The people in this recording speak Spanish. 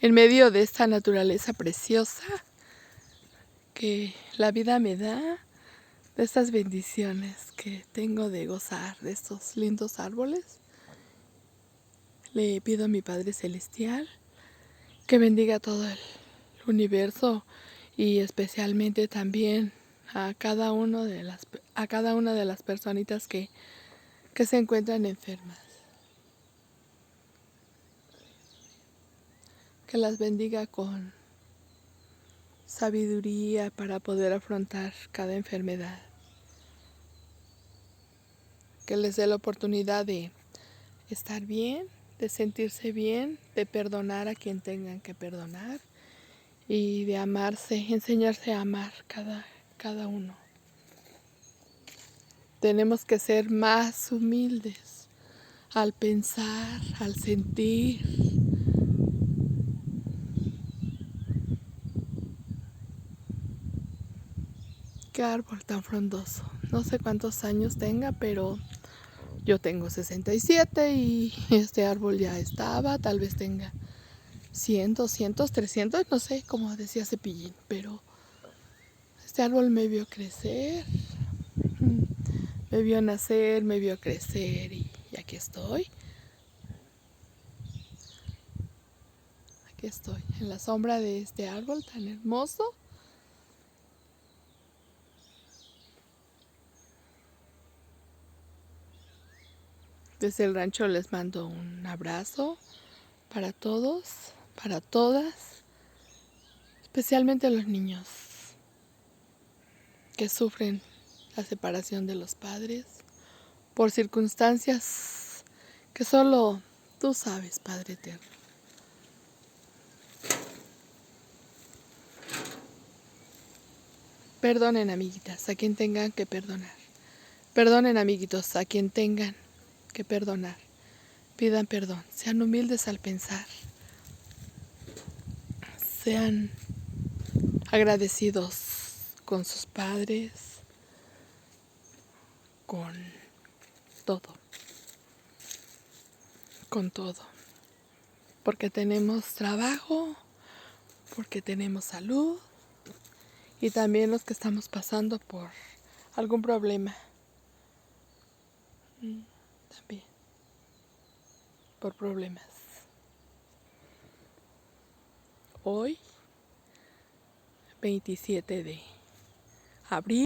en medio de esta naturaleza preciosa que la vida me da, de estas bendiciones que tengo de gozar de estos lindos árboles. Le pido a mi Padre Celestial que bendiga todo el universo y especialmente también a cada una de las personitas que se encuentran enfermas. Que las bendiga con sabiduría para poder afrontar cada enfermedad. Que les dé la oportunidad de estar bien, de sentirse bien, de perdonar a quien tengan que perdonar y de amarse, enseñarse a amar cada uno. Tenemos que ser más humildes al pensar, al sentir. Qué árbol tan frondoso. No sé cuántos años tenga, pero yo tengo 67 y este árbol ya estaba, tal vez tenga 100, 200, 300, no sé, como decía Cepillín, pero este árbol me vio crecer, me vio nacer, me vio crecer y aquí estoy. Aquí estoy, en la sombra de este árbol tan hermoso. Desde el rancho les mando un abrazo para todos, para todas, especialmente a los niños que sufren la separación de los padres por circunstancias que solo tú sabes, Padre Eterno. Perdonen, amiguitas, a quien tengan que perdonar. Perdonen, amiguitos, a quien tengan que perdonar. Pidan perdón, sean humildes al pensar. Sean agradecidos con sus padres, con todo. Con todo. Porque tenemos trabajo, porque tenemos salud y también los que estamos pasando por algún problema. También por problemas. Hoy, 27 de abril.